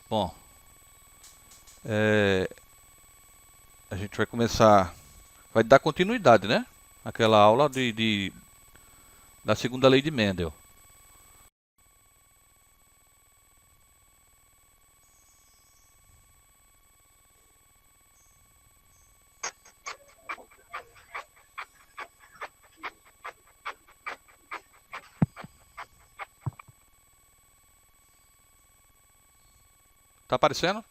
Bom, é, a gente vai começar, vai dar continuidade, né? Aquela aula da segunda lei de Mendel. Tá aparecendo?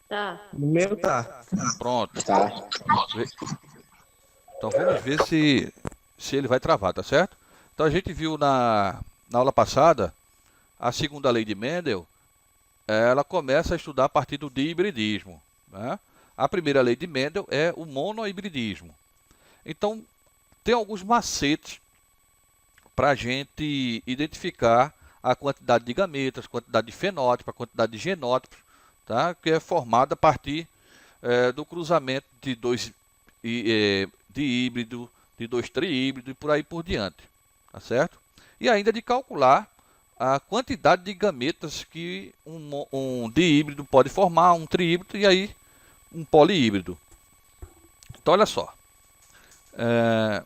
Tá. No meu tá. Pronto. Tá. Vê- Então vamos ver se ele vai travar, tá certo? Então a gente viu na aula passada a segunda lei de Mendel, ela começa a estudar a partir do dihibridismo, né? A primeira lei de Mendel é o monohibridismo. Então tem alguns macetes para a gente identificar a quantidade de gametas, a quantidade de fenótipos, a quantidade de genótipos, tá? Que é formada a partir do cruzamento de dois de híbrido, de dois trihíbridos e por aí por diante, tá certo? E ainda de calcular a quantidade de gametas que um dihíbrido pode formar, um trihíbrido e aí um polihíbrido. Então olha só, é,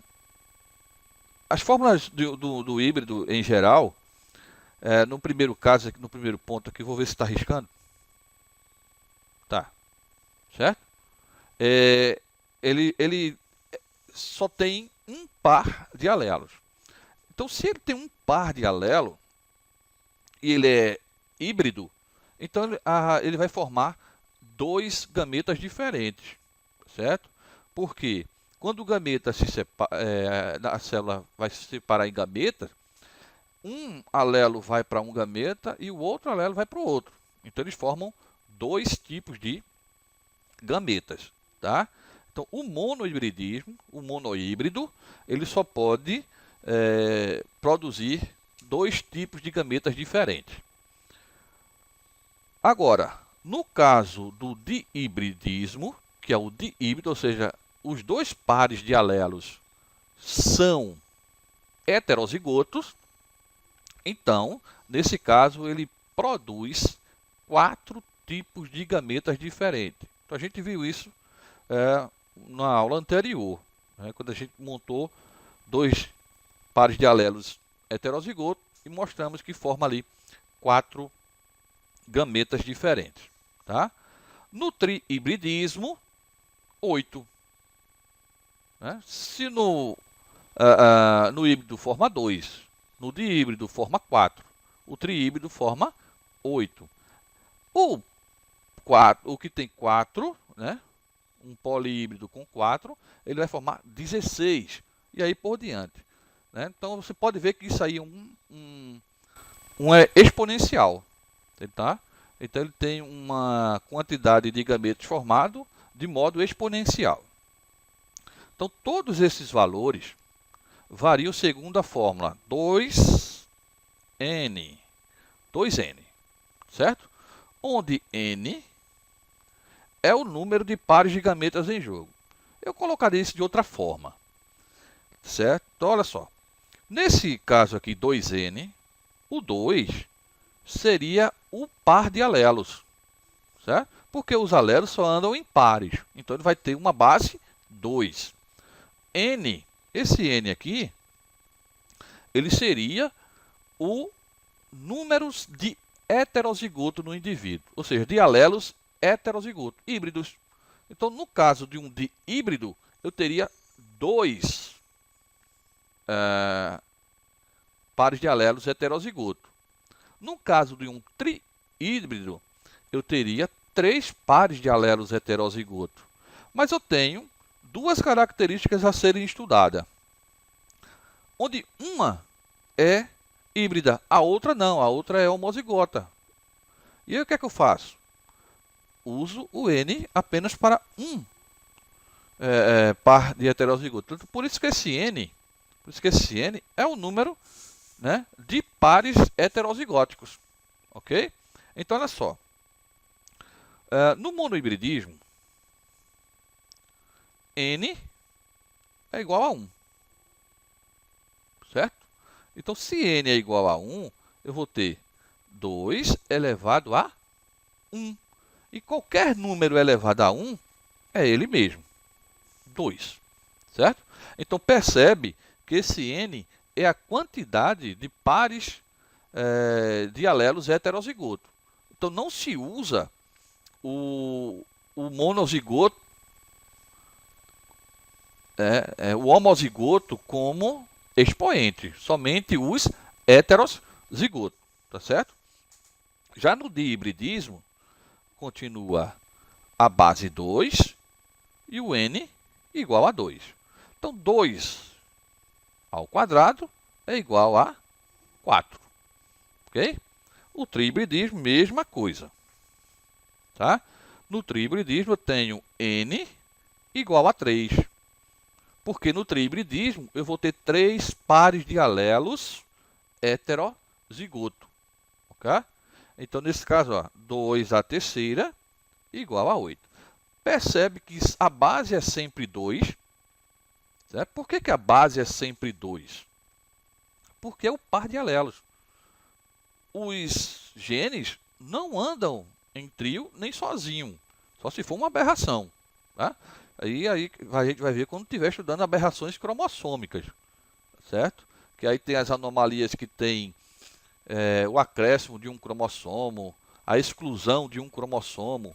as fórmulas do híbrido em geral, no primeiro caso, no primeiro ponto aqui, vou ver se está riscando. Tá, certo? É, ele só tem um par de alelos. Então, se ele tem um par de alelo e ele é híbrido, então ele vai formar dois gametas diferentes, certo? Porque quando o gameta se separa, a célula vai se separar em gametas, um alelo vai para um gameta e o outro alelo vai para o outro. Então eles formam dois tipos de gametas, tá? Então o monohibridismo, o monohíbrido, ele só pode produzir dois tipos de gametas diferentes. Agora, no caso do dihibridismo, que é o dihíbrido, ou seja, os dois pares de alelos são heterozigotos, então, nesse caso, ele produz quatro tipos de gametas diferentes. Então, a gente viu isso na aula anterior, né, quando a gente montou dois pares de alelos heterozigotos e mostramos que forma ali quatro gametas diferentes. Tá? No trihibridismo, 8. Né? Se no híbrido forma 2, no dihíbrido forma 4, o trihíbrido forma 8. O que tem 4, né? Um polihíbrido com 4, ele vai formar 16 e aí por diante. Né? Então você pode ver que isso aí é um exponencial. Tá? Então ele tem uma quantidade de gametas formado de modo exponencial. Então todos esses valores variam segundo a fórmula 2n, 2n, certo? Onde n é o número de pares de gametas em jogo. Eu colocaria isso de outra forma, certo? Então, olha só. Nesse caso aqui, 2n, o 2 seria o par de alelos, certo? Porque os alelos só andam em pares. Então, ele vai ter uma base 2. N, esse n aqui, ele seria o número de heterozigoto no indivíduo, ou seja, de alelos heterozigoto, híbridos. Então, no caso de um dihíbrido, eu teria dois pares de alelos heterozigoto. No caso de um trihíbrido, eu teria três pares de alelos heterozigoto. Mas eu tenho duas características a serem estudadas, onde uma é híbrida, a outra não, a outra é homozigota. E aí o que é que eu faço? Uso o N apenas para um par de heterozigotos. Por isso que esse N é o número, né, de pares heterozigóticos. Ok? Então, olha só. No monohibridismo, N é igual a 1. Certo? Então, se N é igual a 1, eu vou ter 2 elevado a 1. E qualquer número elevado a 1 é ele mesmo, 2. Certo? Então, percebe que esse N é a quantidade de pares de alelos heterozigoto. Então, não se usa o monozigoto, o homozigoto como expoente, somente os heterozigotos, tá certo? Já no dihibridismo, continua a base 2 e o N igual a 2. Então, 2 ao quadrado é igual a 4. Ok? O trihibridismo, mesma coisa. Tá? No trihibridismo, eu tenho N igual a 3. Porque no trihibridismo, eu vou ter 3 pares de alelos heterozigoto. Ok? Então, nesse caso, 2 à terceira igual a 8. Percebe que a base é sempre 2. Certo? Por que a base é sempre 2? Porque é o par de alelos. Os genes não andam em trio nem sozinho, só se for uma aberração. Tá? Aí a gente vai ver quando estiver estudando aberrações cromossômicas, certo? Que aí tem as anomalias que tem o acréscimo de um cromossomo, a exclusão de um cromossomo,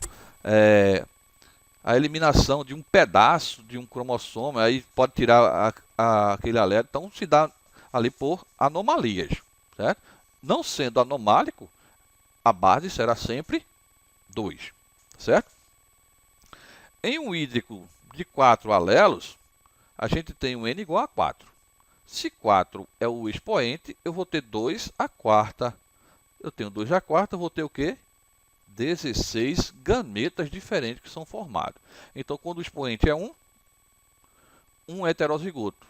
a eliminação de um pedaço de um cromossomo, aí pode tirar aquele alelo, então se dá ali por anomalias, certo? Não sendo anomálico, a base será sempre 2, certo? Em um hídrico de 4 alelos, a gente tem um N igual a 4. Se 4 é o expoente, eu vou ter 2 à quarta. Eu tenho 2 à quarta, eu vou ter o quê? 16 gametas diferentes que são formados. Então, quando o expoente é 1, um heterozigoto.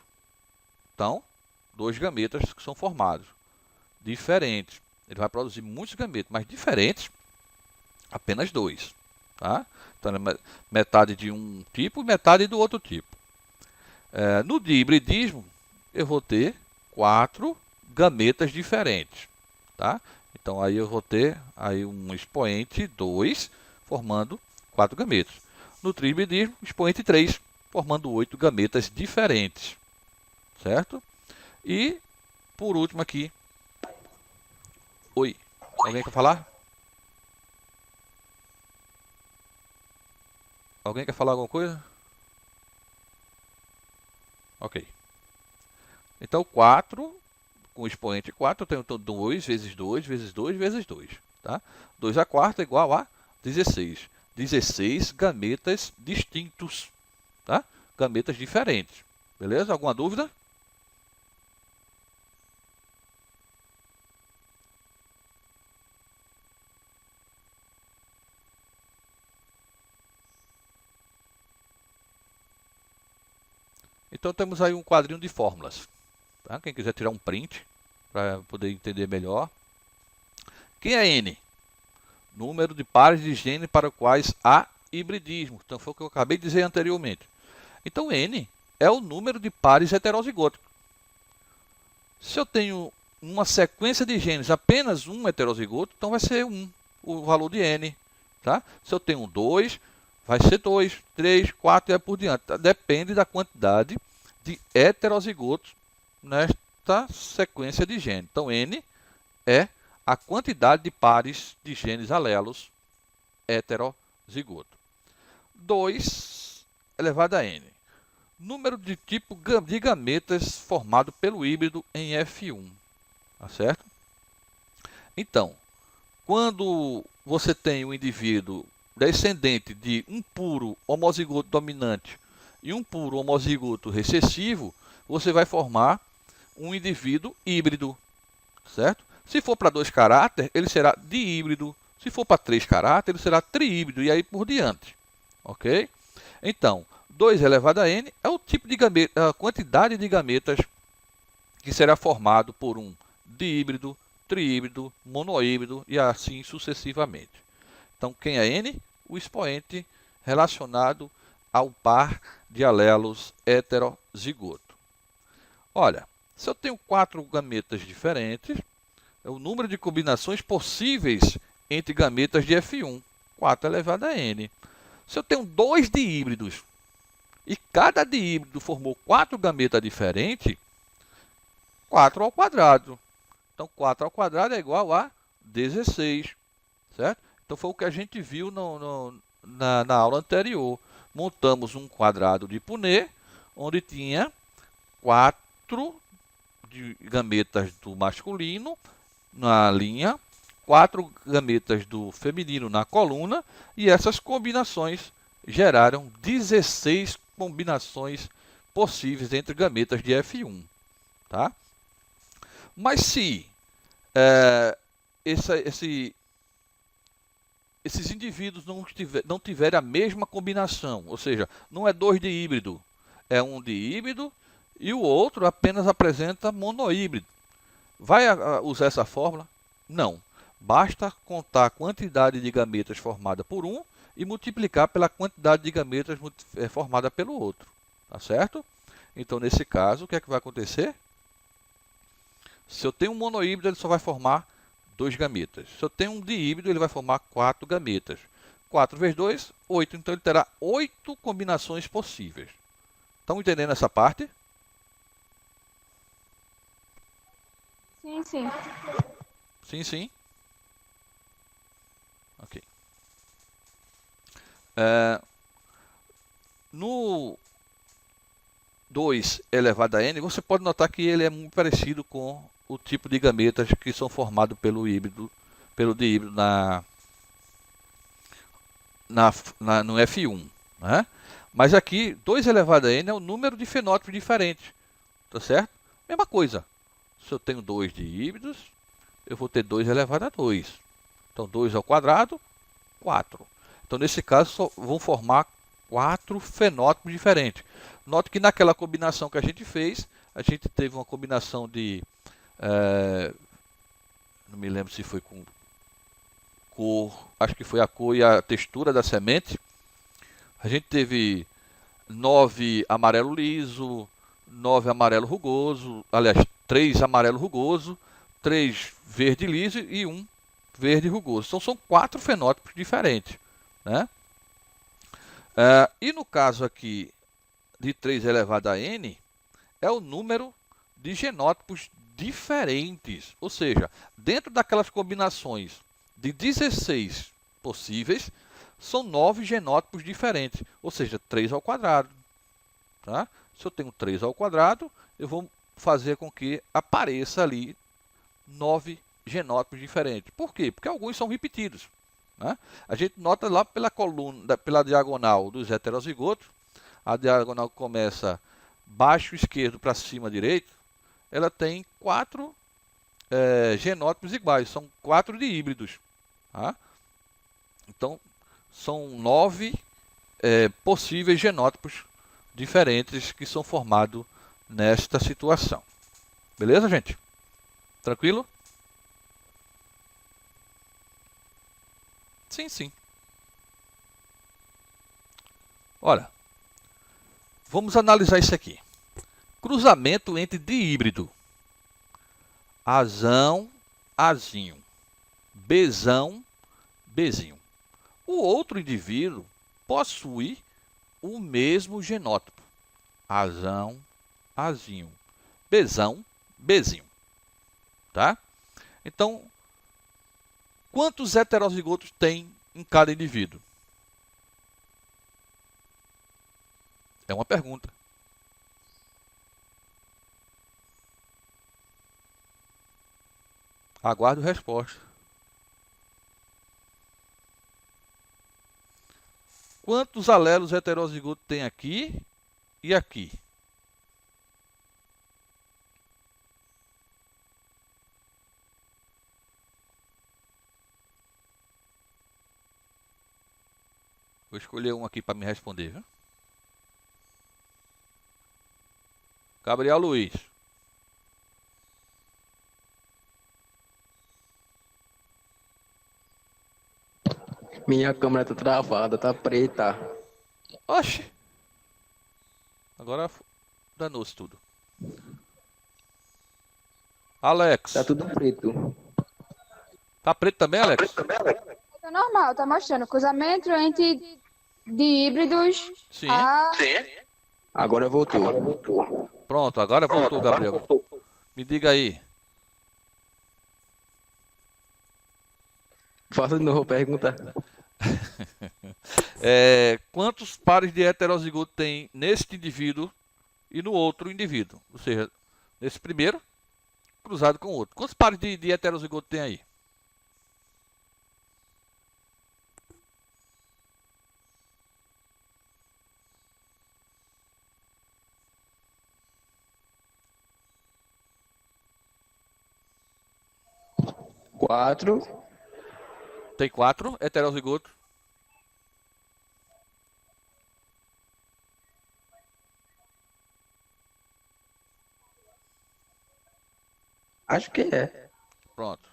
Então, 2 gametas que são formados. Diferentes. Ele vai produzir muitos gametas, mas diferentes, apenas 2. Tá? Então, é metade de um tipo e metade do outro tipo. No dihibridismo, eu vou ter 4 gametas diferentes. Tá? Então, aí eu vou ter aí um expoente 2, formando 4 gametas. No trihibridismo, expoente 3, formando 8 gametas diferentes. Certo? E, por último aqui, oi, alguém quer falar? Alguém quer falar alguma coisa? Ok. Então, 4, com o expoente 4, eu tenho 2 vezes 2 vezes 2 vezes 2. Tá? 2 à quarta é igual a 16. 16 gametas distintos. Tá? Gametas diferentes. Beleza? Alguma dúvida? Então, temos aí um quadrinho de fórmulas. Tá? Quem quiser tirar um print para poder entender melhor. Quem é N? Número de pares de genes para os quais há hibridismo. Então, foi o que eu acabei de dizer anteriormente. Então, N é o número de pares heterozigóticos. Se eu tenho uma sequência de genes apenas um heterozigoto, então vai ser 1, o valor de N. Tá? Se eu tenho 2, vai ser 2, 3, 4 e aí por diante. Depende da quantidade de heterozigotos nesta sequência de genes. Então, N é a quantidade de pares de genes alelos heterozigoto. 2 elevado a N. Número de tipo de gametas formado pelo híbrido em F1. Tá certo? Então, quando você tem um indivíduo descendente de um puro homozigoto dominante e um puro homozigoto recessivo, você vai formar um indivíduo híbrido, certo? Se for para 2 caráteres, ele será dihíbrido. Se for para 3 caráteres, ele será trihíbrido e aí por diante. Ok? Então, 2 elevado a n é o tipo de gameta, a quantidade de gametas que será formado por um dihíbrido, trihíbrido, monohíbrido e assim sucessivamente. Então, quem é n? O expoente relacionado ao par de alelos heterozigoto. Olha, se eu tenho 4 gametas diferentes, É o número de combinações possíveis entre gametas de F1, 4 elevado a n. Se eu tenho dois diíbridos e cada diíbrido formou 4 gametas diferentes, 4 ao quadrado. Então, 4 ao quadrado é igual a 16, certo? Então, foi o que a gente viu na aula anterior. Montamos um quadrado de Punnett, onde tinha 4 gametas do masculino na linha, 4 gametas do feminino na coluna, e essas combinações geraram 16 combinações possíveis entre gametas de F1. Tá? Mas se esses indivíduos não tiverem a mesma combinação, ou seja, não é 2 diíbrido, é um diíbrido e o outro apenas apresenta monohíbrido. Vai usar essa fórmula? Não. Basta contar a quantidade de gametas formada por um e multiplicar pela quantidade de gametas formada pelo outro. Tá certo? Então, nesse caso, o que é que vai acontecer? Se eu tenho um monohíbrido, ele só vai formar 2 gametas. Se eu tenho um diíbrido, ele vai formar 4 gametas. 4 vezes 2, 8. Então, ele terá 8 combinações possíveis. Estão entendendo essa parte? Sim, sim. Sim, sim. Ok. No 2 elevado a n, você pode notar que ele é muito parecido com o tipo de gametas que são formados pelo diíbrido no F1. Né? Mas aqui, 2 elevado a n é o número de fenótipos diferentes. Tá certo? Mesma coisa. Se eu tenho 2 diíbridos, eu vou ter 2 elevado a 2. Então, 2 ao quadrado, 4. Então, nesse caso, só vão formar 4 fenótipos diferentes. Note que naquela combinação que a gente fez, a gente teve uma combinação de... não me lembro se foi com cor, acho que foi a cor e a textura da semente. A gente teve 9 amarelo liso, 9 amarelo rugoso, aliás, 3 amarelo rugoso, 3 verde liso e 1 verde rugoso. Então, são 4 fenótipos diferentes. Né? E no caso aqui de 3 elevado a n, é o número de genótipos diferentes. Ou seja, dentro daquelas combinações de 16 possíveis, são 9 genótipos diferentes. Ou seja, 3 ao quadrado. Tá? Se eu tenho 3 ao quadrado, eu vou fazer com que apareça ali 9 genótipos diferentes. Por quê? Porque alguns são repetidos. Né? A gente nota lá pela coluna, pela diagonal dos heterozigotos, a diagonal começa baixo esquerdo para cima direito, ela tem 4 genótipos iguais, são 4 diíbridos. Tá? Então, são 9 possíveis genótipos diferentes que são formados nesta situação. Beleza, gente? Tranquilo? Sim, sim. Olha, vamos analisar isso aqui. Cruzamento entre diíbrido. Azão, Azinho. Bzão, Bzinho. O outro indivíduo possui o mesmo genótipo. Azão, Azinho. Bzão, Bzinho. Tá? Então, quantos heterozigotos tem em cada indivíduo? É uma pergunta. Aguardo resposta. Quantos alelos heterozigotos tem aqui e aqui? Vou escolher um aqui para me responder. Viu? Gabriel Luiz. Minha câmera tá travada, tá preta. Oxe. Agora danou-se tudo. Tá Alex. tudo preto. Tá preto também, Alex? Tá normal, tá mostrando cruzamento entre de híbridos Sim. a... Agora voltou. Pronto, agora voltou, Gabriel. Me diga aí. Faça de novo a pergunta. Quantos pares de heterozigoto tem neste indivíduo e no outro indivíduo? Ou seja, nesse primeiro, cruzado com o outro. Quantos pares de heterozigoto tem aí? Quatro. Tem 4 heterozigotos. Acho que é. Pronto.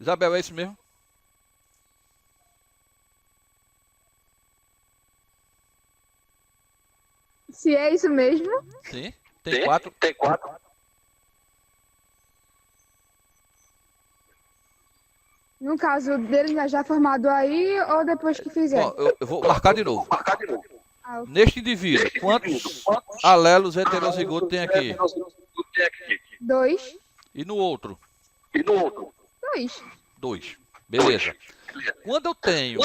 Isabel, é isso mesmo? Se é isso mesmo, Sim. Tem 4. no caso dele já formado aí ou depois que fizer? Bom, eu vou marcar de novo. Ah, ok. Neste indivíduo, quantos alelos heterozigotos tem aqui? 2. E no outro? 2. 2. Beleza. Quando eu tenho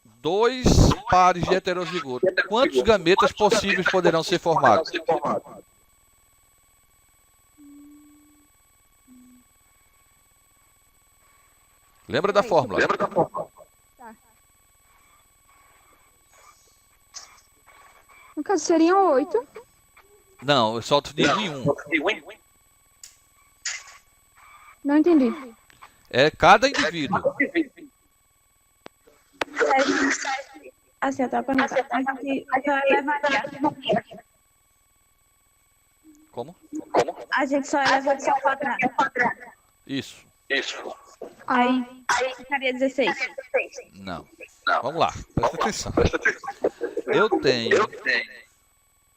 2 pares de heterozigoto, quantos gametas possíveis poderão ser formados? Lembra da fórmula? Tá. No caso seriam 8. Não, eu só dividi em um. Não entendi. É cada indivíduo. Assim, outra pergunta. A gente só levaria. Como? A gente só levaria ao quadrado. Isso. Aí ficaria 16. Não. Vamos lá, presta atenção. Eu tenho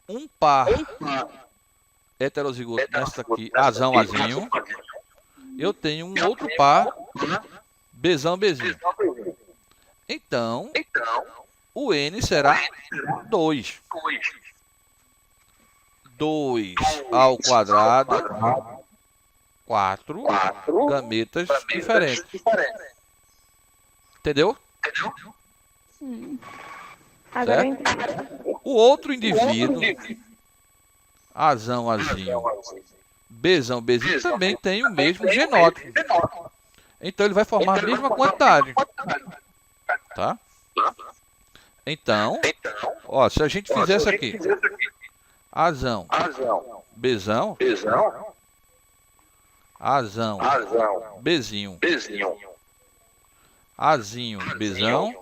um par heterozigoto nessa aqui, azão, azinho. Eu tenho um outro par, bezão, bezinho. Então, o N será 2. 2 ao quadrado, 4 gametas diferentes. Entendeu? Sim. Agora eu Certo? entendi. O outro indivíduo, azão, azinho, bezão, bezinho, também tem o mesmo genótipo. Então ele vai formar a mesma quantidade. Tá? Então, ó, se a gente fizesse aqui, azão, bezão, azão, bezinho, azinho, bezão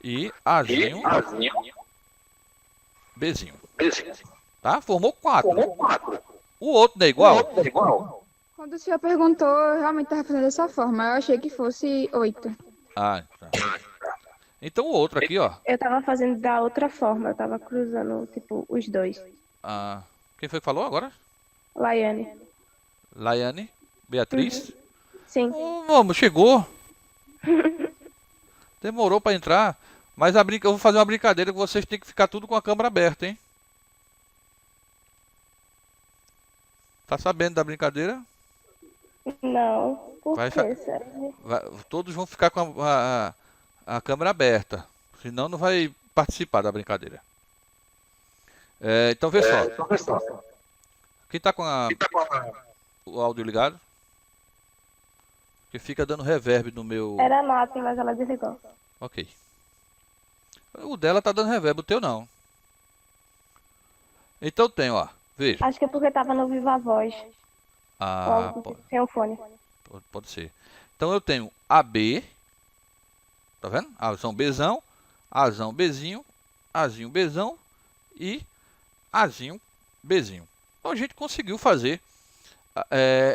e azinho, bezinho. Tá? Formou 4. O outro não é igual? Quando o senhor perguntou, eu realmente estava fazendo dessa forma. Eu achei que fosse 8. Ah, tá. Então o outro aqui, ó. Eu tava fazendo da outra forma. Eu tava cruzando, tipo, os dois. Ah, quem foi que falou agora? Laiane. Laiane? Beatriz? Sim. Vamos, chegou. Demorou para entrar. Mas eu vou fazer uma brincadeira que vocês têm que ficar tudo com a câmera aberta, hein? Tá sabendo da brincadeira? Não. Por Vai quê, fa- sério? Todos vão ficar com a câmera aberta. Senão não vai participar da brincadeira. Então vê só. Quem tá com o áudio ligado? Que fica dando reverb no meu... Era a Nath, mas ela desligou. Ok. O dela tá dando reverb, o teu não. Então tem, ó. Veja. Acho que é porque tava no Viva Voz. Ah, Ou sem o fone. pode ser. Então eu tenho AB. Tá vendo? Azão, bezão. Azão, bezinho. Azinho, bezão. E azinho, bezinho. Então a gente conseguiu fazer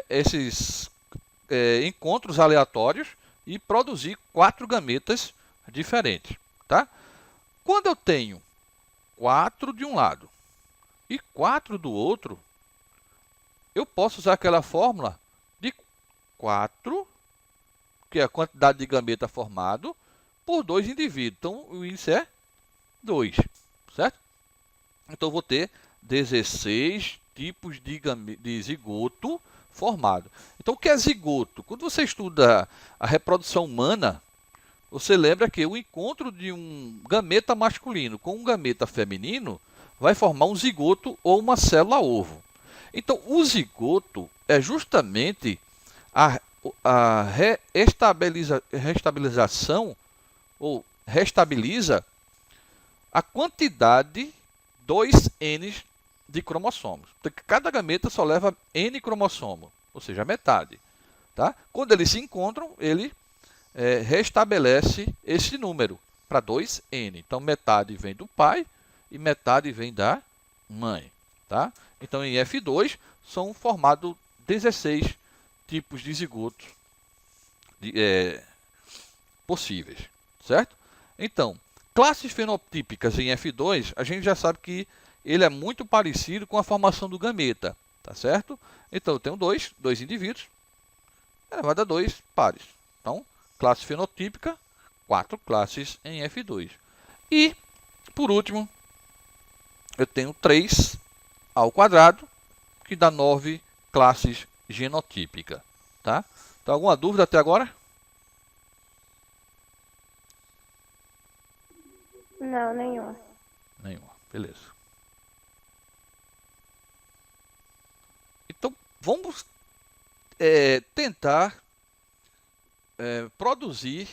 esses encontros aleatórios e produzir 4 gametas diferentes, tá? Quando eu tenho 4 de um lado e 4 do outro, eu posso usar aquela fórmula de 4, que é a quantidade de gameta formado, por 2 indivíduos. Então, o índice é 2, certo? Então, eu vou ter 16 tipos de zigoto formado. Então, o que é zigoto? Quando você estuda a reprodução humana, você lembra que o encontro de um gameta masculino com um gameta feminino vai formar um zigoto ou uma célula-ovo. Então, o zigoto é justamente a restabilização, ou restabiliza a quantidade 2N de cromossomos. Então, cada gameta só leva N cromossomos, ou seja, metade. Tá? Quando eles se encontram, ele restabelece esse número para 2N. Então, metade vem do pai e metade vem da mãe. Tá? Então, em F2, são formados 16 tipos de zigotos possíveis. Certo? Então, classes fenotípicas em F2, a gente já sabe que ele é muito parecido com a formação do gameta. Tá certo? Então, eu tenho dois indivíduos elevado a 2 pares. Então, classe fenotípica, 4 classes em F2. E, por último, eu tenho 3 ao quadrado, que dá 9 classes genotípicas. Tá? Então, alguma dúvida até agora? Não, nenhuma. Nenhuma. Beleza. Então, vamos tentar produzir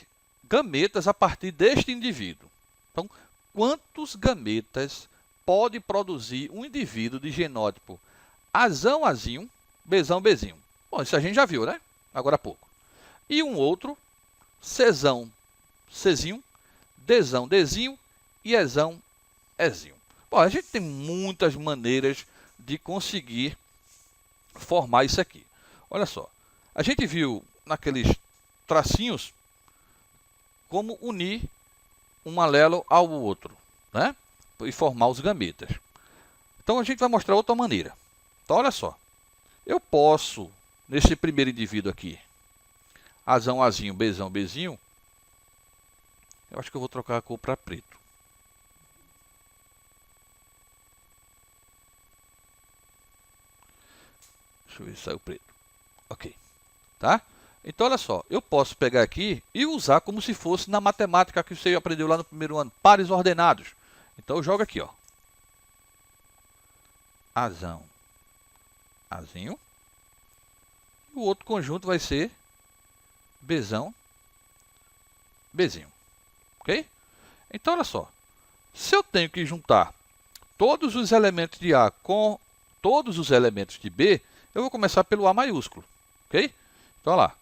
gametas a partir deste indivíduo. Então, quantos gametas pode produzir um indivíduo de genótipo Azão, Azinho, Bezão, Bezinho? Bom, isso a gente já viu, né? Agora há pouco. E um outro, Czão, Czinho, Dzão, Dezinho e Ezão, Ezinho. Bom, a gente tem muitas maneiras de conseguir formar isso aqui. Olha só, a gente viu naqueles tracinhos como unir um alelo ao outro, né? E formar os gametas. Então, a gente vai mostrar outra maneira. Então, olha só, eu posso, nesse primeiro indivíduo aqui, Azão, Azinho, Bezão, Bezinho, eu acho que eu vou trocar a cor para preto. Deixa eu ver se saiu preto. Ok. Tá? Então, olha só. Eu posso pegar aqui e usar como se fosse na matemática que você aprendeu lá no primeiro ano. Pares ordenados. Então, eu jogo aqui, ó. Azão. Azinho. E o outro conjunto vai ser Bezão. Bezinho. Ok? Então, olha só. Se eu tenho que juntar todos os elementos de A com todos os elementos de B, eu vou começar pelo A maiúsculo, ok? Então, olha lá,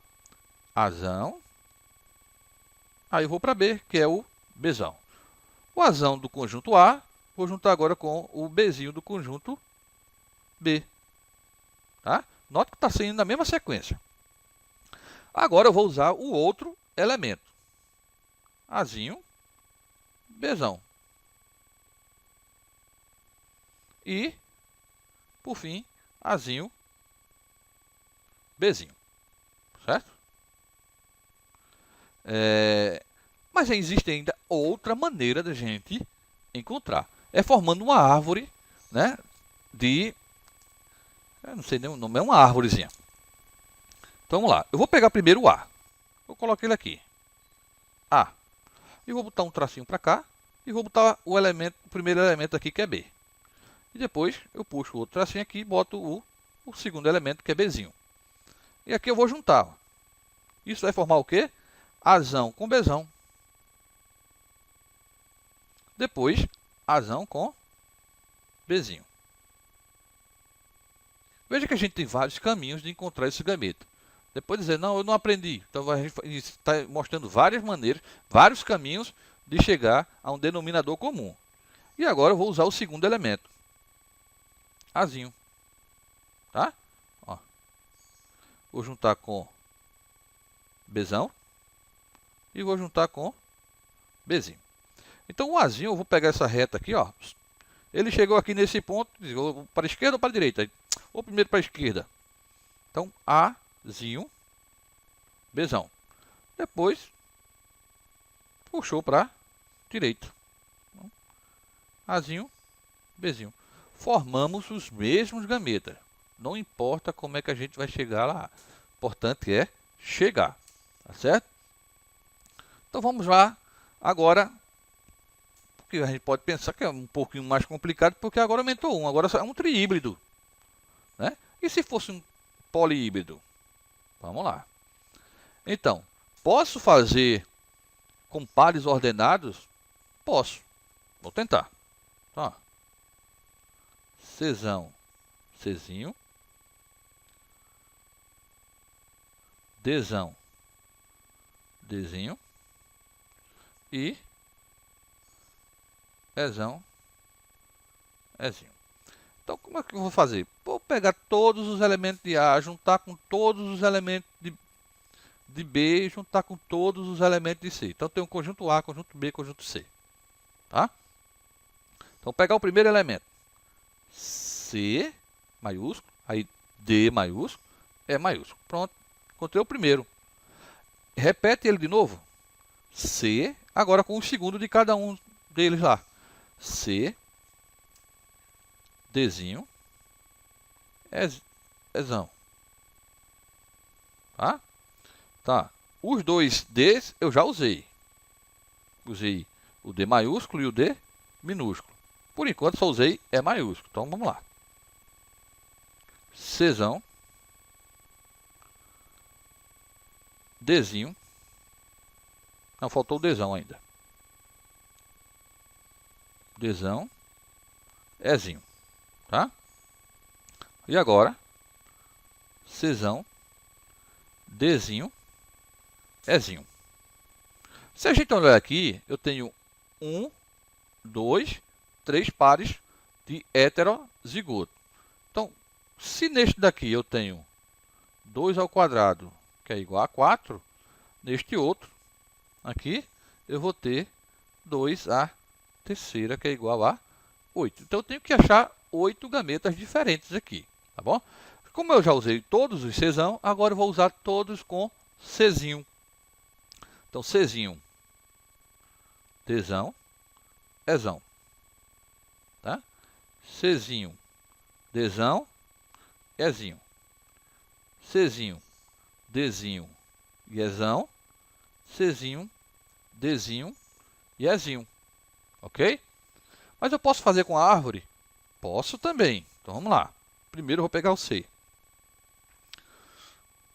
Azão, aí eu vou para B, que é o Bezão. O Azão do conjunto A, vou juntar agora com o Bezinho do conjunto B. Tá? Note que está saindo na mesma sequência. Agora eu vou usar o outro elemento. Azinho, Bezão. E, por fim, Azinho, Bezinho, certo? Mas existe ainda outra maneira da gente encontrar. É formando uma árvore, né? Eu não sei nem o nome, é uma árvorezinha. Então vamos lá. Eu vou pegar primeiro o A. Vou colocar ele aqui. A. E vou botar um tracinho para cá. E vou botar o primeiro elemento aqui, que é B. E depois eu puxo o outro tracinho aqui e boto o segundo elemento, que é Bezinho. E aqui eu vou juntar. Ó. Isso vai formar o quê? Azão com Bezão. Depois, Azão com Bezinho. Veja que a gente tem vários caminhos de encontrar esse gameta. Depois dizer, não, eu não aprendi. Então, a gente está mostrando várias maneiras, vários caminhos de chegar a um denominador comum. E agora eu vou usar o segundo elemento. Azinho. Tá? Ó. Vou juntar com Bezão. E vou juntar com Bezinho. Então, o Azinho, eu vou pegar essa reta aqui, ó. Ele chegou aqui nesse ponto, para a esquerda ou para a direita? Ou primeiro para a esquerda. Então, Azinho, Bzão. Depois, puxou para direita. Azinho, Bzinho. Formamos os mesmos gametas. Não importa como é que a gente vai chegar lá. O importante é chegar. Tá certo? Então vamos lá. Agora, porque a gente pode pensar que é um pouquinho mais complicado, porque agora aumentou um. Agora é um triíbrido. Né? E se fosse um poliíbrido? Vamos lá. Então, posso fazer com pares ordenados? Posso. Vou tentar. Tá. Czão, Czinho. Dzão, Dzinho. E Ezão, Ezinho. Então, como é que eu vou fazer? Vou pegar todos os elementos de A, juntar com todos os elementos de B, juntar com todos os elementos de C. Então, tem um conjunto A, conjunto B, conjunto C. Tá? Então, vou pegar o primeiro elemento. C maiúsculo, aí D maiúsculo, E maiúsculo. Pronto, encontrei o primeiro. Repete ele de novo. C, agora com o segundo de cada um deles lá. C, Dzinho, Ezão. Tá? Tá. Os dois Ds eu já usei. Usei o D maiúsculo e o D minúsculo. Por enquanto só usei E maiúsculo. Então vamos lá. Czão, Dzinho. Não, faltou o Dzão ainda. Dzão, Ezinho. Tá? E agora, Czão, Dzinho, Ezinho. Se a gente olhar aqui, eu tenho 1, 2, 3 pares de heterozigoto. Então, se neste daqui eu tenho 2 ao quadrado, que é igual a 4, neste outro, aqui, eu vou ter 2 à terceira, que é igual a 8. Então, eu tenho que achar 8 gametas diferentes aqui, tá bom? Como eu já usei todos os Czão, agora eu vou usar todos com Czinho. Então, Czinho, Dzão, Ezão. Tá? Czinho, Dzão, Ezinho. Czinho, Dzinho e Ezão. Czinho, Dzinho e Ezinho. Ok? Mas eu posso fazer com a árvore? Posso também. Então vamos lá. Primeiro eu vou pegar o C.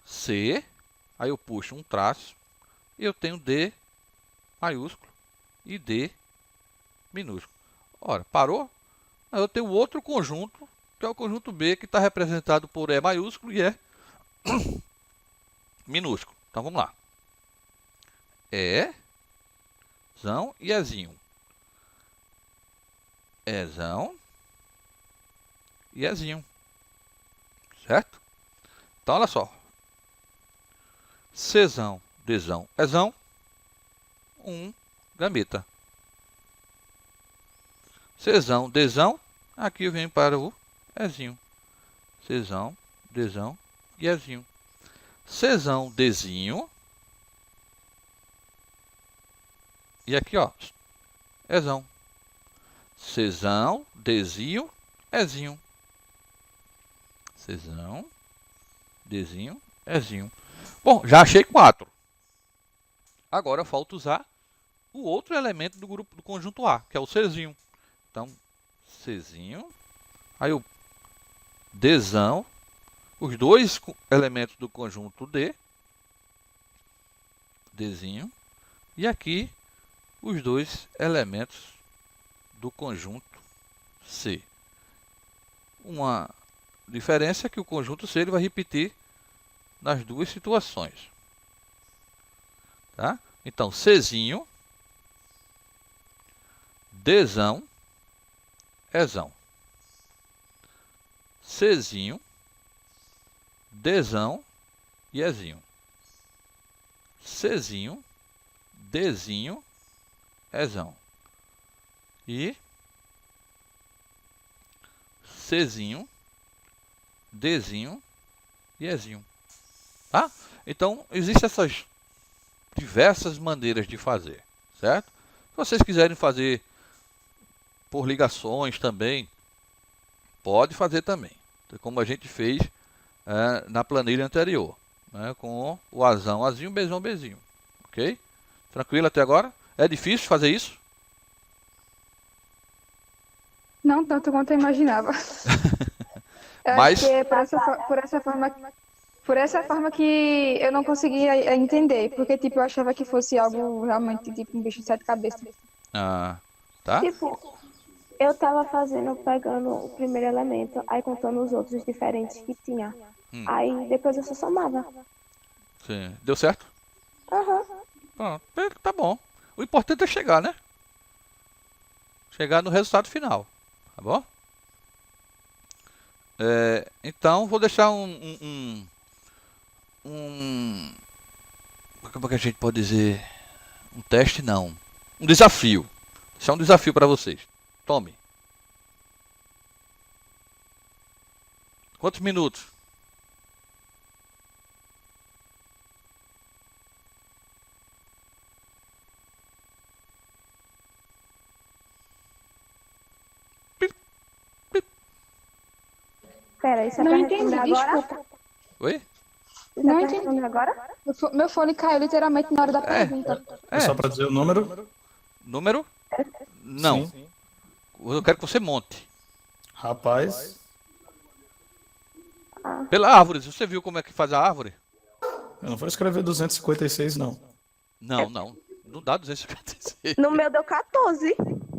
C, aí eu puxo um traço e eu tenho D maiúsculo e D minúsculo. Ora, parou? Aí eu tenho outro conjunto, que é o conjunto B, que está representado por E maiúsculo e E minúsculo. Então vamos lá. Ezão e Ezinho. Ezão e Ezinho. Certo? Então olha só. Czão, Dzão, Ezão. Um gameta. Czão, Dzão. Aqui eu venho para o Ezinho. Czão, Dzão e Ezinho. Czão, Dzinho. E aqui, ó, Ezão. Czão, Dzinho, Ezinho. Czão, Dzinho, Ezinho. Bom, já achei 4. Agora falta usar o outro elemento do grupo do conjunto A, que é o Czinho. Então, Czinho, aí o Dzão, os dois elementos do conjunto D, Dzinho, e aqui os dois elementos do conjunto C. Uma diferença é que o conjunto C ele vai repetir nas duas situações. Tá? Então, Czinho, Dzão, Ezão. Czinho, Dzão e Ezinho. Czinho, Dzinho, Ezão. E Czinho, Dzinho e Ezinho. Tá? tá? Então, existem essas diversas maneiras de fazer, certo? Se vocês quiserem fazer por ligações também, pode fazer também, como a gente fez na planilha anterior, né? Com o Azão, Azinho, Bezão, Bezinho, ok? Tranquilo até agora? É difícil fazer isso? Não tanto quanto eu imaginava. Eu acho Mas, que é por essa forma que eu não conseguia entender. Porque, tipo, eu achava que fosse algo realmente, tipo, um bicho de sete cabeças. tá? Tipo, eu tava pegando o primeiro elemento, aí contando os outros diferentes que tinha. Hum. Aí depois eu só somava. Sim. Deu certo? Aham. Pronto, tá bom. O importante é chegar, né? Chegar no resultado final, tá bom? Então, vou deixar como é que a gente pode dizer? Um teste, não. Um desafio. Isso é um desafio para vocês. Tome. Quantos minutos? Pera, isso é Não pra entendi, responder agora? desculpa. Oi? Isso Não é pra entendi. responder agora? Meu fone caiu literalmente na hora da pergunta. É só para dizer o número? Número? Não. Sim. Eu quero que você monte. Rapaz, Pela árvore. Você viu como é que faz a árvore? eu não vou escrever 256, não. Não, não. Não dá 256. No meu deu 14.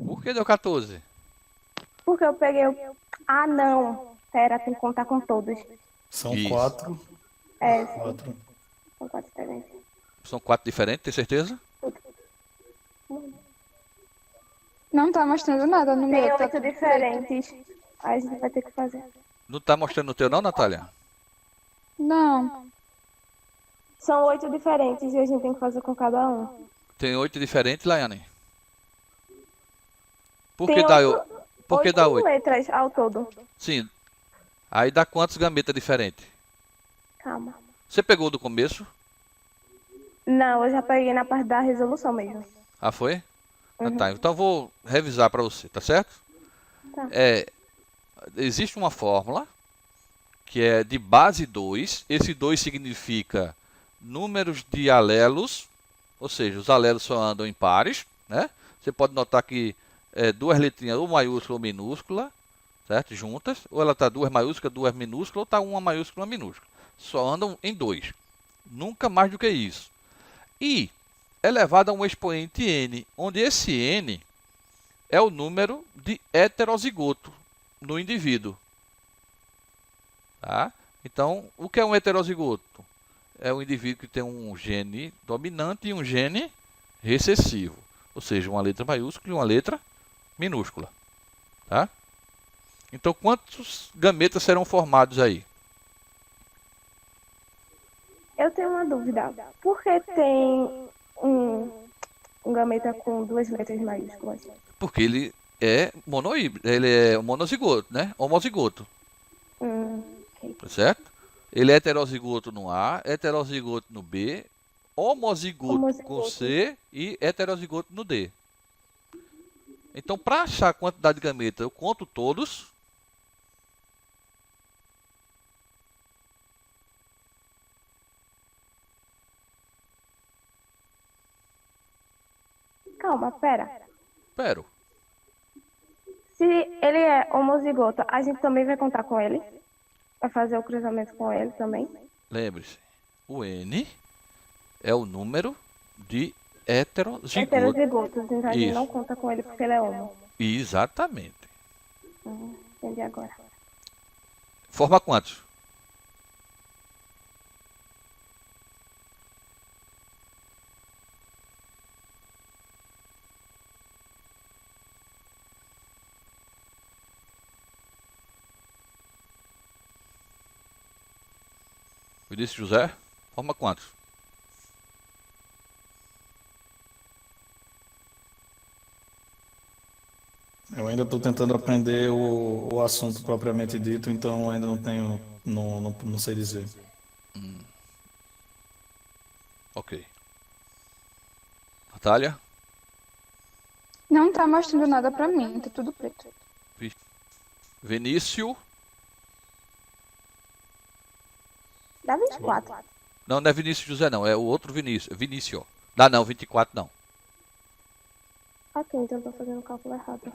Por que deu 14? Porque eu peguei o... Ah, não. Pera, tem que contar com todos. São Isso. quatro. É, Quatro. são 4 diferentes. São 4 diferentes, tem certeza? Não tá mostrando nada no Tem meu. Tá 8 tudo diferentes. Aí a gente vai ter que fazer. Não tá mostrando o teu não, Natália? preto. Não. São 8 diferentes e a gente tem que fazer com cada um. Tem 8 diferentes, Laiane? Por Tem que dá 8, 8? Por que dá 8? letras ao todo. Sim. Aí dá quantos gametas diferentes? Calma. Você pegou do começo? Não, eu já peguei na parte da resolução mesmo. Ah, foi? Ah, tá. Então eu vou revisar para você, tá certo? Tá. Existe uma fórmula que é de base 2. Esse 2 significa números de alelos, ou seja, os alelos só andam em pares, né? Você pode notar que duas letrinhas, ou maiúscula ou minúscula, certo? Juntas, ou ela está duas maiúsculas, duas minúsculas, ou está uma maiúscula, uma minúscula. Só andam em 2. Nunca mais do que isso. E é elevado a um expoente n, onde esse n é o número de heterozigoto no indivíduo. Tá? Então, o que é um heterozigoto? É um indivíduo que tem um gene dominante e um gene recessivo. Ou seja, uma letra maiúscula e uma letra minúscula. Tá? Então, quantos gametas serão formados aí? Eu tenho uma dúvida. Por que tem um gameta com 2 letras maiúsculas? Porque ele é monohíbrido, ele é monozigoto, né? Homozigoto, Ok. certo? Ele é heterozigoto no A, heterozigoto no B, homozigoto com C e heterozigoto no D. Então, para achar a quantidade de gameta, eu conto todos. Calma, pera. Espero. Se ele é homozigoto, a gente também vai contar com ele? Vai fazer o cruzamento com ele também? Lembre-se, o N é o número de heterozigotos. Heterozigotos, então a gente Isso. não conta com ele porque ele é homo. Exatamente. Entendi agora. Forma quantos? Eu disse José? Forma quantos? Eu ainda estou tentando aprender o assunto propriamente dito, então ainda não tenho, não sei dizer. Ok. Natália? Não tá mostrando nada pra mim, tá tudo preto. Vinícius? Dá 24. Não, não é Vinícius José, não. É o outro Vinícius. Vinícius. Dá não, 24 não. Ok, então eu tô fazendo o cálculo errado.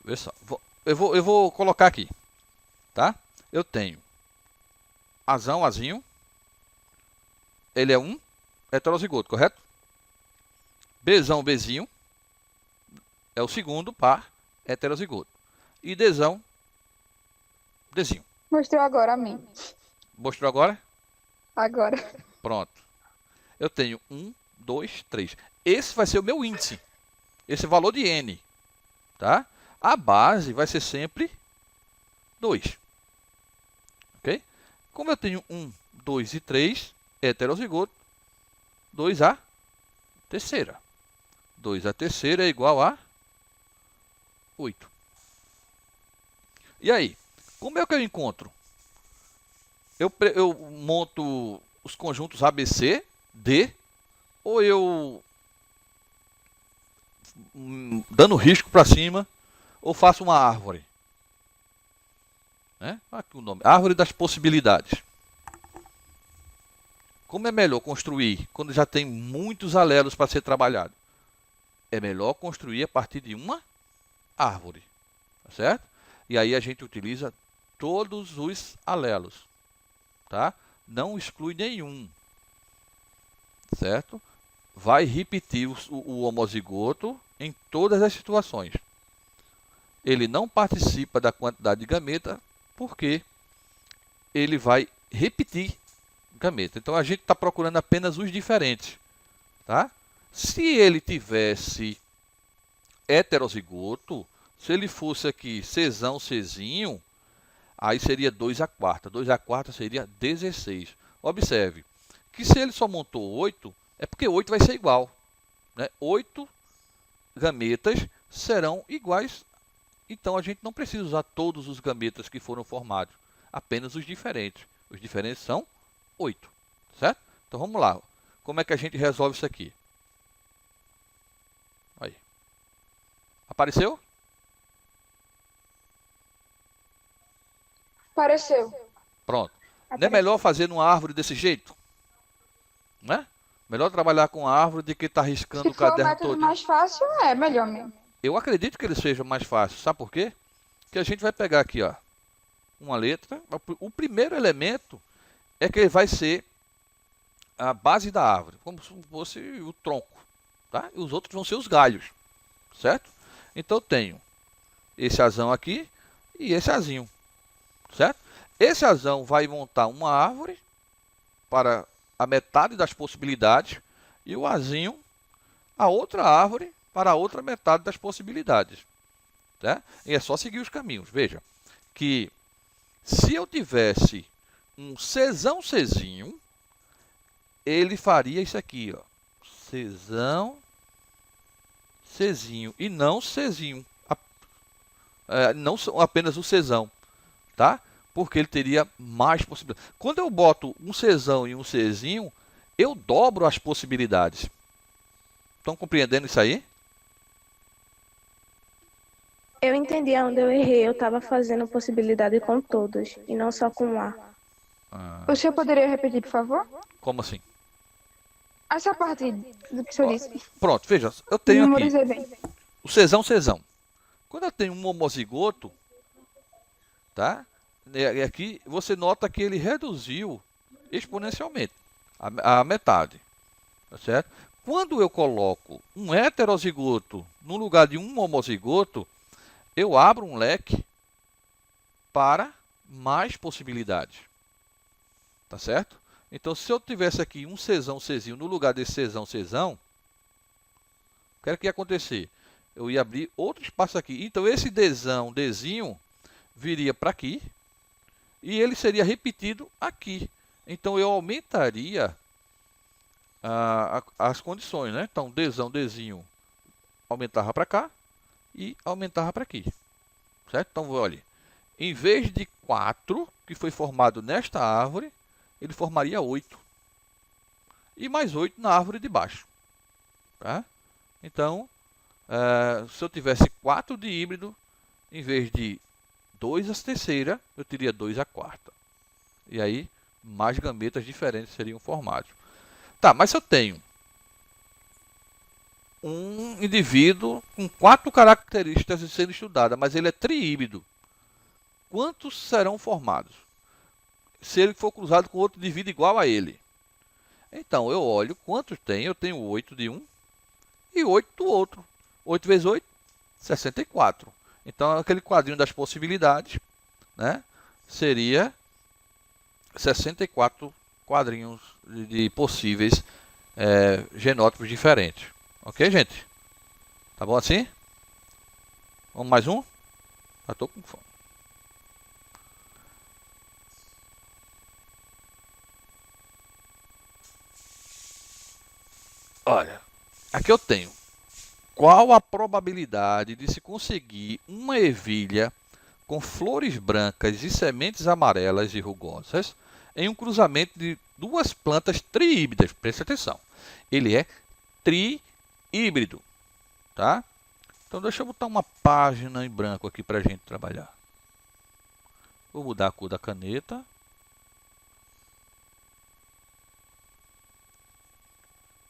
Vê só. Eu vou colocar aqui. Tá? Eu tenho Azão, Azinho. Ele é um heterozigoto, correto? Bzão, Bzinho. É o segundo par heterozigoto. E Dzão, Dzinho. Mostrou agora a mim. Mostrou agora? Agora. Pronto. Eu tenho 1, 2, 3. Esse vai ser o meu índice. Esse valor de N. Tá? A base vai ser sempre 2. Ok? Como eu tenho 1, 2 e 3, heterozigoto, 2 a terceira. 2 a terceira é igual a 8. E aí? Como é que eu encontro? Eu monto os conjuntos ABC, D, ou eu dando risco para cima, ou faço uma árvore. Né? Aqui o nome, árvore das possibilidades. Como é melhor construir quando já tem muitos alelos para ser trabalhado? É melhor construir a partir de uma árvore, tá certo? E aí a gente utiliza todos os alelos, tá? Não exclui nenhum, certo? Vai repetir o homozigoto em todas as situações. Ele não participa da quantidade de gameta porque ele vai repetir gameta. Então a gente está procurando apenas os diferentes, tá? Se ele tivesse heterozigoto, se ele fosse aqui Czão, Czinho, aí seria 2 a quarta. 2 a quarta seria 16. Observe que se ele só montou 8, é porque 8 vai ser igual. Né? 8 gametas serão iguais. Então a gente não precisa usar todos os gametas que foram formados, apenas os diferentes. Os diferentes são 8. Certo? Então vamos lá. Como é que a gente resolve isso aqui? Aí. Apareceu? Pareceu. Pronto. Não é melhor fazer numa árvore desse jeito? Né? Melhor trabalhar com a árvore do que estar riscando Se o for o caderno método todo. mais fácil, é melhor mesmo. Eu acredito que ele seja mais fácil. Sabe por quê? Que a gente vai pegar aqui, ó, uma letra. O primeiro elemento é que ele vai ser a base da árvore, como se fosse o tronco, tá? E os outros vão ser os galhos, certo? Então eu tenho esse azão aqui e esse azinho, certo? Esse azão vai montar uma árvore para a metade das possibilidades e o azinho a outra árvore para a outra metade das possibilidades, tá? E é só seguir os caminhos. Veja que se eu tivesse um Czão, Czinho, ele faria isso aqui, ó. Czão, Czinho e não Czinho. Não apenas o Czão, tá? Porque ele teria mais possibilidades. Quando eu boto um Czão e um Czinho, eu dobro as possibilidades. Estão compreendendo isso aí? Eu entendi onde eu errei. Eu estava fazendo possibilidade com todos e não só com um A. O senhor poderia repetir, por favor? Como assim? Essa parte do que o senhor disse. Pronto, veja, eu tenho aqui Memorizei bem. o Czão. Quando eu tenho um homozigoto, tá? E aqui você nota que ele reduziu exponencialmente a metade, tá certo? Quando eu coloco um heterozigoto no lugar de um homozigoto, eu abro um leque para mais possibilidades, tá certo? Então, se eu tivesse aqui um Czão, Czinho no lugar desse Czão, o que era que ia acontecer? Eu ia abrir outro espaço aqui. Então, esse Dzão, Dzinho, viria para aqui e ele seria repetido aqui. Então, eu aumentaria as condições, né? Então, Dzão, Dzinho aumentava para cá e aumentava para aqui, certo? Então, olha, em vez de 4, que foi formado nesta árvore, ele formaria 8. e mais 8 na árvore de baixo. Tá? Então, se eu tivesse 4 de híbrido, em vez de 2 a terceira, eu teria 2 a quarta. E aí, mais gametas diferentes seriam formados. Tá, mas se eu tenho um indivíduo com 4 características sendo estudada, mas ele é triíbrido, quantos serão formados? Se ele for cruzado com outro indivíduo igual a ele. Então, eu olho quantos tem. Eu tenho 8 de um e 8 do outro. 8 vezes 8, 64. Então, aquele quadrinho das possibilidades, né, seria 64 quadrinhos de possíveis genótipos diferentes. Ok, gente? Tá bom assim? Vamos mais um? Já tô com fome. Olha, aqui eu tenho. Qual a probabilidade de se conseguir uma ervilha com flores brancas e sementes amarelas e rugosas em um cruzamento de duas plantas triíbridas? Preste atenção. Ele é triíbrido, tá? Então deixa eu botar uma página em branco aqui para a gente trabalhar. Vou mudar a cor da caneta.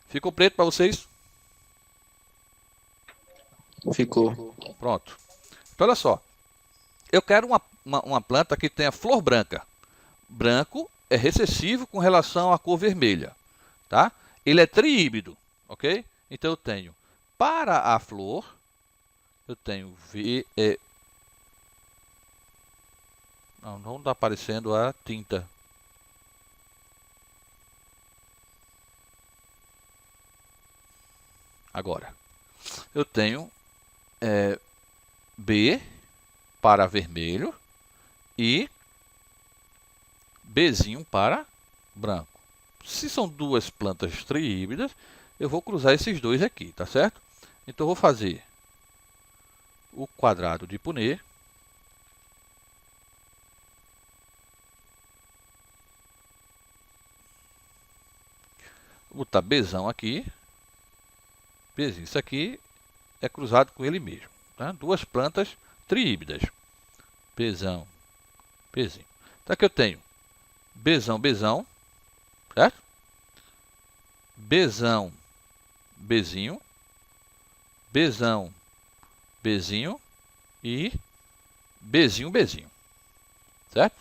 Ficou preto para vocês? Ficou. Pronto. Então olha só. Eu quero uma planta que tenha flor branca. Branco é recessivo com relação à cor vermelha, tá? Ele é triíbrido, ok? Então eu tenho para a flor, eu tenho não está aparecendo a tinta. Agora, eu tenho B para vermelho e Bzinho para branco. Se são duas plantas triíbridas, eu vou cruzar esses dois aqui, tá certo? Então eu vou fazer o quadrado de Punnett. Vou botar Bzão aqui. Bzinho, isso aqui é cruzado com ele mesmo, tá? Duas plantas triíbridas. Bzão, Bzinho. Então aqui eu tenho Bzão, Bzão, certo? Bzão, Bzinho, Bzão, Bzinho e Bzinho, Bzinho, certo?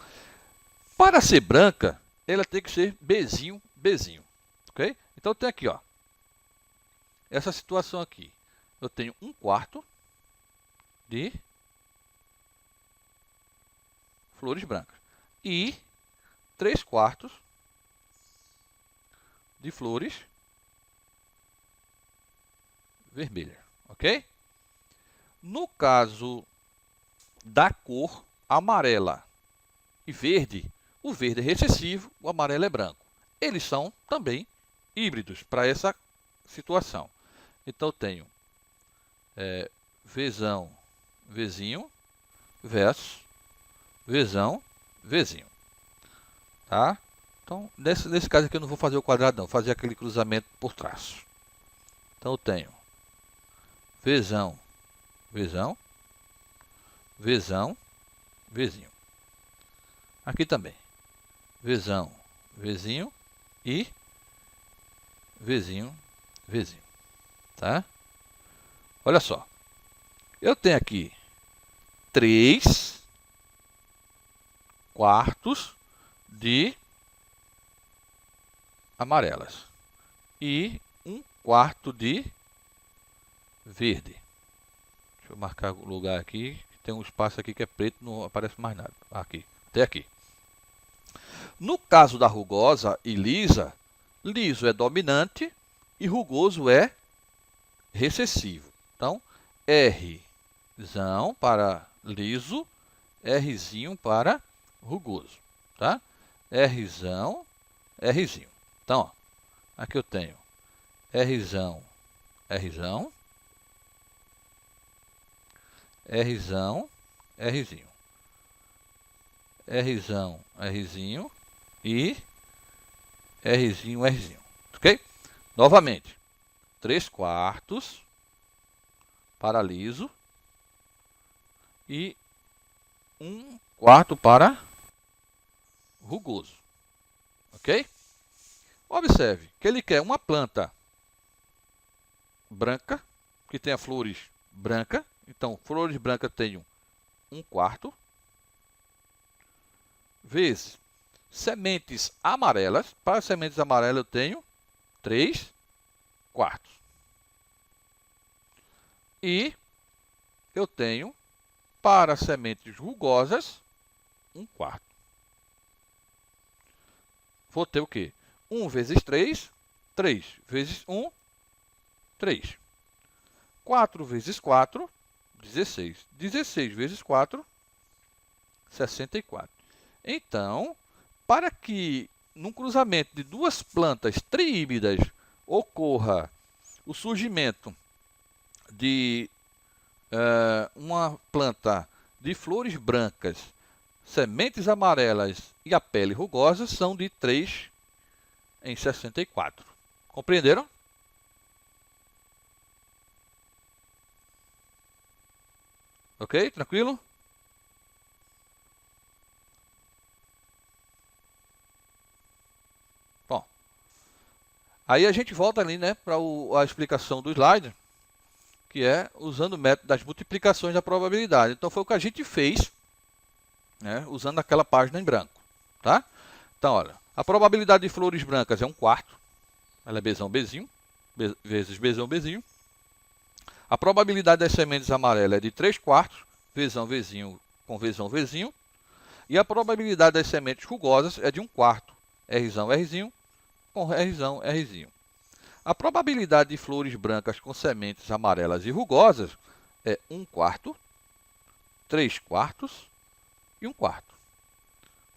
Para ser branca, ela tem que ser Bzinho, Bzinho, ok? Então tem aqui, ó, essa situação aqui. Eu tenho 1/4 de flores brancas e 3/4 de flores vermelhas, ok? No caso da cor amarela e verde, o verde é recessivo, o amarelo é branco. Eles são também híbridos para essa situação. Então eu tenho Vzão, Vzinho versus Vzão, Vzinho, tá? Então, nesse caso aqui eu não vou fazer o quadrado não, vou fazer aquele cruzamento por traço. Então eu tenho Vzão, Vzão, Vzão, Vzinho. Aqui também. Vzão, Vzinho e Vzinho, Vzinho. Tá? Olha só. Eu tenho aqui 3/4 de amarelas e 1/4 de verde. Deixa eu marcar o lugar aqui. Tem um espaço aqui que é preto, não aparece mais nada. Aqui, até aqui. No caso da rugosa e lisa, liso é dominante e rugoso é recessivo. Então, Rzão para liso, Rzinho para rugoso, tá? Rzão, Rzinho. Então, ó, aqui eu tenho Rzão, Rzão, Rzão, Rzinho. Rzão, Rzinho e Rzinho, Rzinho. Ok? Novamente, 3/4 para liso e 1/4 para rugoso. Ok? Observe que ele quer uma planta branca, que tenha flores brancas. Então, flores brancas tenho 1/4, vezes sementes amarelas. Para sementes amarelas eu tenho 3/4. E eu tenho, para sementes rugosas, 1/4. Vou ter o quê? 1 vezes 3, 3 vezes 1, 3. 4 vezes 4, 16. 16 vezes 4, 64. Então, para que num cruzamento de duas plantas triímidas ocorra o surgimento de uma planta de flores brancas, sementes amarelas e a pele rugosa, são de 3 em 64. Compreenderam? Ok? Tranquilo? Bom, aí a gente volta ali, né, para a explicação do slide, que é usando o método das multiplicações da probabilidade. Então foi o que a gente fez, né, usando aquela página em branco, tá? Então, olha, a probabilidade de flores brancas é 1/4, ela é Bzão Bzinho, vezes Bzão Bzinho. A probabilidade das sementes amarelas é de 3/4, Vzão Vzinho com Vzão Vzinho. E a probabilidade das sementes rugosas é de 1/4, Rzão Rzinho com Rzão Rzinho. A probabilidade de flores brancas com sementes amarelas e rugosas é 1/4, 3/4 e 1/4.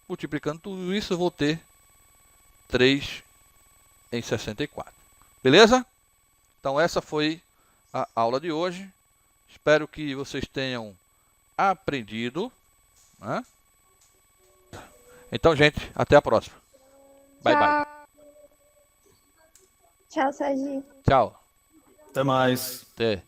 Multiplicando tudo isso, eu vou ter 3 em 64. Beleza? Então essa foi a aula de hoje. Espero que vocês tenham aprendido, né? Então, gente, até a próxima. Bye, bye. Tchau. Tchau, Serginho. Tchau. Até mais. Até.